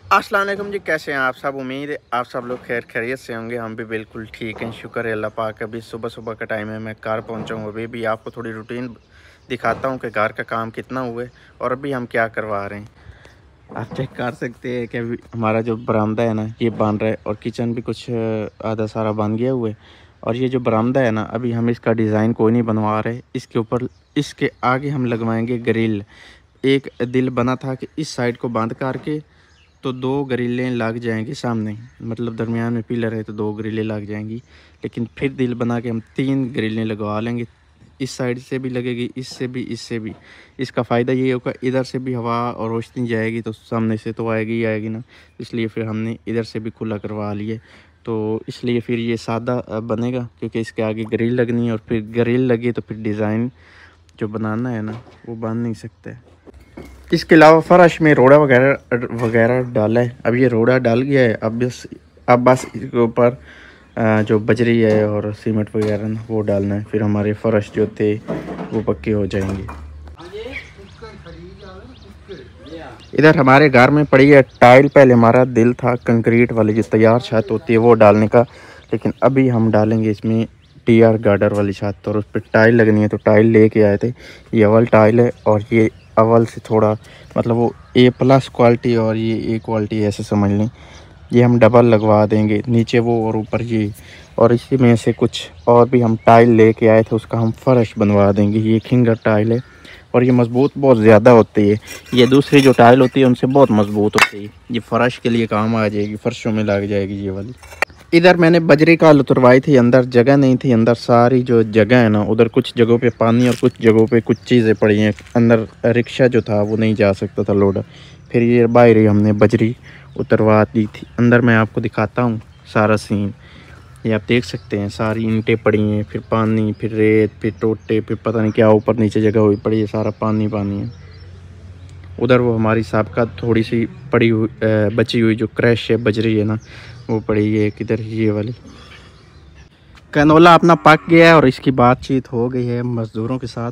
अस्सलाम वालेकुम जी, कैसे हैं आप सब। उम्मीद है आप सब लोग खैर खैरियत से होंगे। हम भी बिल्कुल ठीक हैं, शुक्र है अल्लाह पाक। अभी सुबह सुबह का टाइम है, मैं घर पहुंचा हूँ। अभी भी आपको थोड़ी रूटीन दिखाता हूँ कि घर का काम कितना हुए और अभी हम क्या करवा रहे हैं। आप चेक कर सकते हैं कि अभी हमारा जो बरामदा है ना, ये बन रहा है और किचन भी कुछ आधा सारा बन गया हुआ है। और ये जो बरामदा है ना, अभी हम इसका डिज़ाइन कोई नहीं बनवा रहे। इसके ऊपर इसके आगे हम लगवाएंगे ग्रिल। एक दिल बना था कि इस साइड को बंद करके तो दो ग्रिलें लग जाएंगी सामने, मतलब दरमियान में पिलर है तो दो ग्रिलें लग जाएंगी। लेकिन फिर दिल बना के हम 3 ग्रिलें लगवा लेंगे। इस साइड से भी लगेगी, इससे भी, इससे भी। इसका फ़ायदा ये होगा, इधर से भी हवा और रोशनी जाएगी तो सामने से तो आएगी ही आएगी ना। इसलिए फिर हमने इधर से भी खुला करवा लिए। तो इसलिए फिर ये सादा बनेगा, क्योंकि इसके आगे ग्रिल लगनी है और फिर ग्रिल लगी तो फिर डिज़ाइन जो बनाना है ना, वो बन नहीं सकता है। इसके अलावा फर्श में रोड़ा वगैरह वगैरह डाला है। अब ये रोड़ा डाल गया है। अब बस इसके ऊपर जो बजरी है और सीमेंट वगैरह ना, वो डालना है। फिर हमारे फर्श जो थे वो पक्के हो जाएंगे। इधर हमारे घर में पड़ी है टाइल। पहले हमारा दिल था कंक्रीट वाली जो तैयार छत होती है वो डालने का, लेकिन अभी हम डालेंगे इसमें टीआर गार्डर वाली छत। और उस पर टाइल लगनी है तो टाइल लेके आए थे। ये अवल टाइल है और ये अवल से थोड़ा, मतलब वो A+ क्वालिटी और ये A क्वालिटी ऐसे समझ लें। ये हम डबल लगवा देंगे, नीचे वो और ऊपर ये। और इसी में से कुछ और भी हम टाइल लेके आए थे, उसका हम फर्श बनवा देंगे। ये खिंगर टाइल है और ये मज़बूत बहुत ज़्यादा होती है। ये दूसरी जो टाइल होती है उनसे बहुत मज़बूत होती है। ये फ़र्श के लिए काम आ जाएगी, फ़र्शों में लग जाएगी ये वाली। इधर मैंने बजरी का उतरवाई थी, अंदर जगह नहीं थी। अंदर सारी जो जगह है ना, उधर कुछ जगहों पे पानी और कुछ जगहों पे कुछ चीज़ें पड़ी हैं। अंदर रिक्शा जो था वो नहीं जा सकता था लोड। फिर ये बाहर ही हमने बजरी उतरवा दी थी। अंदर मैं आपको दिखाता हूँ सारा सीन। ये आप देख सकते हैं, सारी ईंटें पड़ी हैं, फिर पानी, फिर रेत, फिर टोटे, फिर पता नहीं क्या ऊपर नीचे जगह हुई पड़ी है। सारा पानी पानी है। उधर वो हमारी साबका थोड़ी सी पड़ी हुई बची हुई जो क्रैश है बजरी है ना, वो पड़ी है किधर, ये वाली। कैनोला अपना पक गया है और इसकी बातचीत हो गई है मज़दूरों के साथ।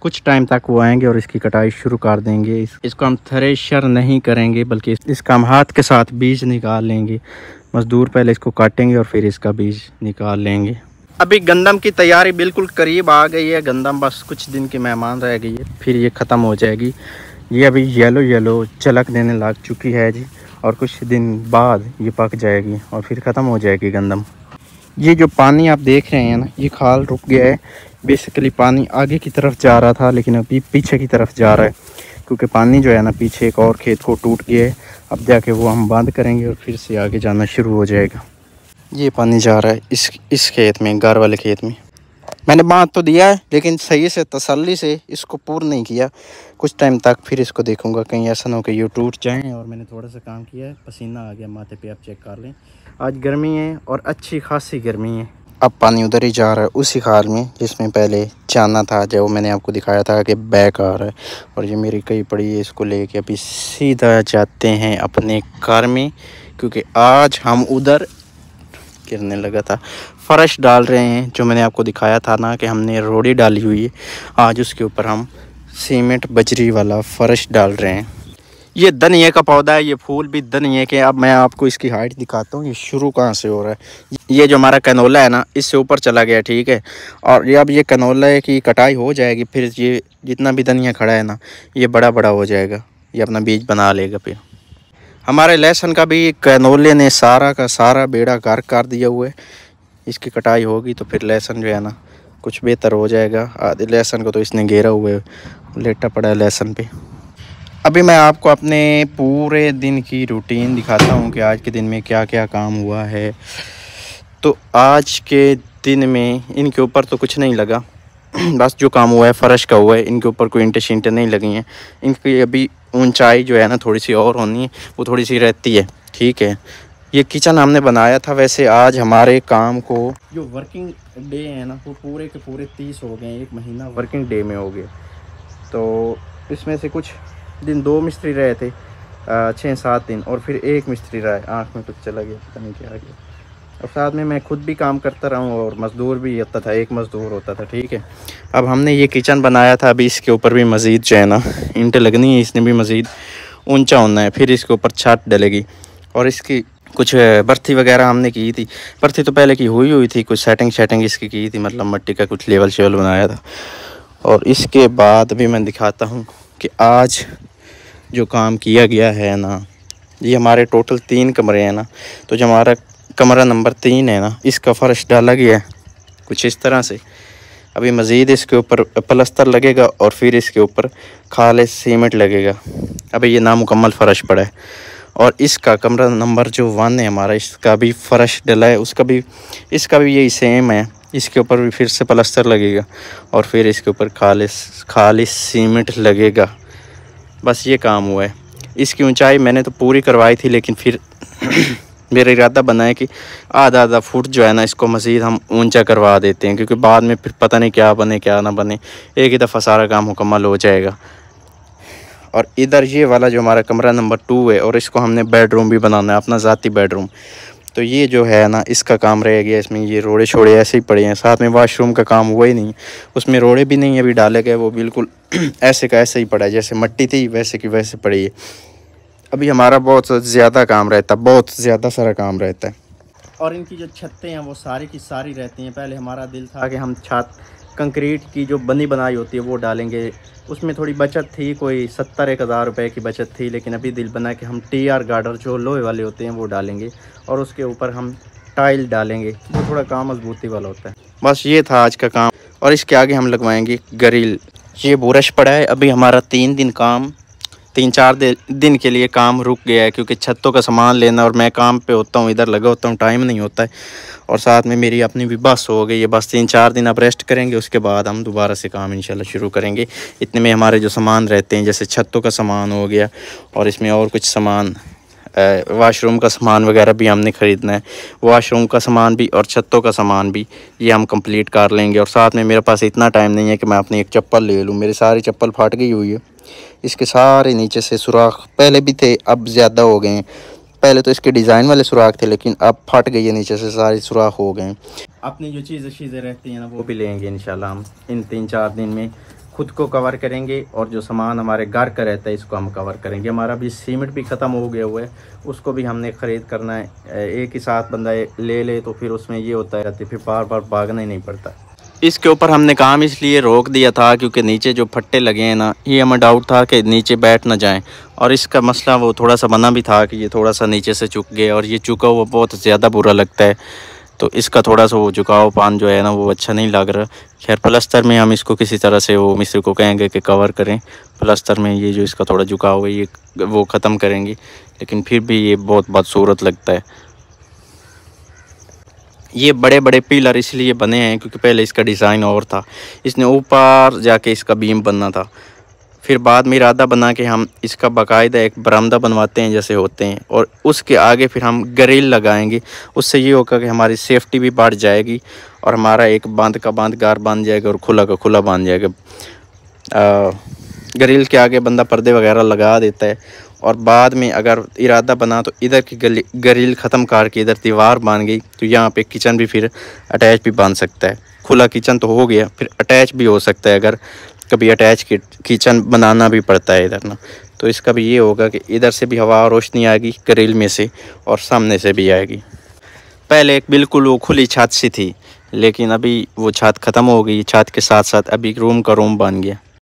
कुछ टाइम तक वो आएंगे और इसकी कटाई शुरू कर देंगे। इसको हम थ्रेशर नहीं करेंगे, बल्कि इसका हम हाथ के साथ बीज निकाल लेंगे। मज़दूर पहले इसको काटेंगे और फिर इसका बीज निकाल लेंगे। अभी गंदम की तैयारी बिल्कुल करीब आ गई है। गंदम बस कुछ दिन की मेहमान रह गई है, फिर ये ख़त्म हो जाएगी। ये अभी येलो येलो झलक देने लग चुकी है जी, और कुछ दिन बाद ये पक जाएगी और फिर ख़त्म हो जाएगी गंदम। ये जो पानी आप देख रहे हैं ना, ये खाल रुक गया है। बेसिकली पानी आगे की तरफ जा रहा था, लेकिन अभी पीछे की तरफ जा रहा है, क्योंकि पानी जो है ना पीछे एक और खेत को टूट गया है। अब जाके वो हम बंद करेंगे और फिर से आगे जाना शुरू हो जाएगा। ये पानी जा रहा है इस खेत में, गार वाले खेत में। मैंने बांध तो दिया है, लेकिन सही से तसल्ली से इसको पूर्ण नहीं किया। कुछ टाइम तक फिर इसको देखूंगा, कहीं ऐसा ना हो कि ये टूट जाएं। और मैंने थोड़ा सा काम किया है, पसीना आ गया माथे पे, आप चेक कर लें। आज गर्मी है और अच्छी खासी गर्मी है। अब पानी उधर ही जा रहा है, उसी खाल में जिसमें पहले जाना था, जो मैंने आपको दिखाया था कि बैक आ रहा है। और ये मेरी कई पड़ी है, इसको लेके अभी सीधा जाते हैं अपने कार में, क्योंकि आज हम उधर गिरने लगा था। फर्श डाल रहे हैं, जो मैंने आपको दिखाया था ना कि हमने रोड़ी डाली हुई है। आज उसके ऊपर हम सीमेंट बजरी वाला फर्श डाल रहे हैं। ये धनिया का पौधा है, ये फूल भी धनिया के। अब मैं आपको इसकी हाइट दिखाता हूँ, ये शुरू कहाँ से हो रहा है। ये जो हमारा कैनोला है ना, इससे ऊपर चला गया, ठीक है। और ये अब ये कैनोला की कटाई हो जाएगी, फिर ये जितना भी धनिया खड़ा है ना, ये बड़ा बड़ा हो जाएगा, ये अपना बीज बना लेगा। फिर हमारे लहसुन का भी कैनोले ने सारा का सारा बेड़ा गर्क कर दिया हुआ है। इसकी कटाई होगी तो फिर लहसुन जो है ना कुछ बेहतर हो जाएगा। आधे लहसुन को तो इसने घेरा हुआ है, लेटा पड़ा है लहसुन पे। अभी मैं आपको अपने पूरे दिन की रूटीन दिखाता हूँ कि आज के दिन में क्या क्या काम हुआ है। तो आज के दिन में इनके ऊपर तो कुछ नहीं लगा, बस जो काम हुआ है फ़र्श का हुआ है। इनके ऊपर कोई ईंटें शींटें नहीं लगी हैं। इनकी अभी ऊंचाई जो है ना थोड़ी सी और होनी है, वो थोड़ी सी रहती है, ठीक है। ये किचन हमने बनाया था। वैसे आज हमारे काम को जो वर्किंग डे है ना, वो पूरे के पूरे 30 हो गए। 1 महीना वर्किंग डे में हो गया। तो इसमें से कुछ दिन 2 मिस्त्री रहे थे, 6-7 दिन, और फिर 1 मिस्त्री रहा है। आँख में कुछ चला गया, पता नहीं क्या आ गया। और साथ में मैं खुद भी काम करता रहा हूँ और मज़दूर भी होता था, 1 मज़दूर होता था, ठीक है। अब हमने ये किचन बनाया था, अभी इसके ऊपर भी मज़ीद जो है ना ईंटें लगनी है, इसने भी मज़ीद ऊंचा होना है, फिर इसके ऊपर छत डलेगी। और इसकी कुछ भर्ती वगैरह हमने की थी, भर्ती तो पहले की हुई थी, कुछ सेटिंग इसकी की थी, मतलब मिट्टी का कुछ लेवल शेवल बनाया था। और इसके बाद भी मैं दिखाता हूँ कि आज जो काम किया गया है ना, ये हमारे टोटल 3 कमरे हैं ना, तो जो हमारा कमरा नंबर 3 है ना, इसका फर्श डाला गया है कुछ इस तरह से। अभी मज़ीद इसके ऊपर प्लस्तर लगेगा और फिर इसके ऊपर खालिस सीमेंट लगेगा। अभी ये नामुकम्मल फ़र्श पड़ा है। और इसका कमरा नंबर जो 1 है हमारा, इसका भी फ़र्श डला है, इसका भी यही सेम है। इसके ऊपर भी फिर से प्लस्तर लगेगा और फिर इसके ऊपर खालिस सीमेंट लगेगा। बस ये काम हुआ है। इसकी ऊंचाई मैंने तो पूरी करवाई थी, लेकिन फिर मेरा इरादा बना है कि आधा फुट जो है ना, इसको मज़ीद हम ऊंचा करवा देते हैं, क्योंकि बाद में फिर पता नहीं क्या बने क्या ना बने, एक ही दफ़ा सारा काम मुकम्मल हो जाएगा। और इधर ये वाला जो हमारा कमरा नंबर 2 है, और इसको हमने बेडरूम भी बनाना है, अपना ज़ाती बेडरूम। तो ये जो है ना, इसका काम रह गया। इसमें ये रोड़े छोड़े ऐसे ही पड़े हैं, साथ में वाशरूम का काम हुआ ही नहीं, उसमें रोड़े भी नहीं अभी डाले गए, वो बिल्कुल ऐसे का ऐसे ही पड़ा है, जैसे मट्टी थी वैसे की वैसे पड़ी है। अभी हमारा बहुत ज़्यादा काम रहता है, बहुत ज़्यादा सारा काम रहता है। और इनकी जो छतें हैं वो सारी की सारी रहती हैं। पहले हमारा दिल था कि हम छत कंक्रीट की जो बनी बनाई होती है वो डालेंगे, उसमें थोड़ी बचत थी, कोई 70-1 हज़ार रुपये की बचत थी। लेकिन अभी दिल बना कि हम TR गार्डर जो लोहे वाले होते हैं वो डालेंगे, और उसके ऊपर हम टाइल डालेंगे, वो थोड़ा काम मजबूती वाला होता है। बस ये था आज का काम। और इसके आगे हम लगवाएंगे ग्रिल। ये बुरश पड़ा है, अभी हमारा 3-4 दिन के लिए काम रुक गया है, क्योंकि छतों का सामान लेना, और मैं काम पे होता हूँ, इधर लगा होता हूँ, टाइम नहीं होता है। और साथ में मेरी अपनी भी बस हो गई है, बस 3-4 दिन अब रेस्ट करेंगे, उसके बाद हम दोबारा से काम इंशाल्लाह शुरू करेंगे। इतने में हमारे जो सामान रहते हैं, जैसे छतों का सामान हो गया, और इसमें और कुछ सामान, वाशरूम का सामान वगैरह भी हमने ख़रीदना है। वाशरूम का सामान भी और छतों का सामान भी ये हम कंप्लीट कर लेंगे। और साथ में मेरे पास इतना टाइम नहीं है कि मैं अपनी एक चप्पल ले लूँ, मेरी सारी चप्पल फट गई हुई है। इसके सारे नीचे से सुराख पहले भी थे, अब ज़्यादा हो गए हैं। पहले तो इसके डिज़ाइन वाले सुराख थे, लेकिन अब फट गई है, नीचे से सारे सुराख हो गए हैं। अपनी जो चीज़ें रहती हैं ना, वो भी लेंगे इंशाल्लाह। हम इन 3-4 दिन में खुद को कवर करेंगे, और जो सामान हमारे घर का रहता है इसको हम कवर करेंगे। हमारा भी सीमेंट भी ख़त्म हो गया हुआ है, उसको भी हमने ख़रीद करना है। एक ही साथ बंदा ले तो फिर उसमें ये होता है, फिर बार बार भागना ही नहीं पड़ता। इसके ऊपर हमने काम इसलिए रोक दिया था क्योंकि नीचे जो फट्टे लगे हैं ना, ये हमें डाउट था कि नीचे बैठ ना जाएं। और इसका मसला वो थोड़ा सा बना भी था कि ये थोड़ा सा नीचे से चुक गए, और ये चुका हुआ बहुत ज़्यादा बुरा लगता है। तो इसका थोड़ा सा वो झुकाव पान जो है ना, वो अच्छा नहीं लग रहा। खैर प्लस्तर में हम इसको किसी तरह से वो मिस्त्री को कहेंगे कि कवर करें। प्लस्तर में ये जो इसका थोड़ा झुकाव है, ये वो ख़त्म करेंगे, लेकिन फिर भी ये बहुत बदसूरत लगता है। ये बड़े बड़े पिलर इसलिए बने हैं क्योंकि पहले इसका डिज़ाइन और था, इसने ऊपर जाके इसका बीम बनना था। फिर बाद में इरादा बना कि हम इसका बाकायदा एक बरामदा बनवाते हैं जैसे होते हैं, और उसके आगे फिर हम ग्रिल लगाएंगे। उससे ये होगा कि हमारी सेफ्टी भी बढ़ जाएगी, और हमारा एक बांध का बांध गार बन जाएगा, और खुला का खुला बन जाएगा। ग्रिल के आगे बंदा पर्दे वगैरह लगा देता है, और बाद में अगर इरादा बना तो इधर की ग्रिल ख़त्म करके इधर दीवार बन गई, तो यहाँ पे किचन भी फिर अटैच भी बन सकता है। खुला किचन तो हो गया, फिर अटैच भी हो सकता है, अगर कभी अटैच किचन बनाना भी पड़ता है इधर ना। तो इसका भी ये होगा कि इधर से भी हवा और रोशनी आएगी ग्रिल में से, और सामने से भी आएगी। पहले एक बिल्कुल वो खुली छत सी थी, लेकिन अभी वो छत ख़त्म हो गई, छत के साथ साथ अभी रूम का रूम बन गया।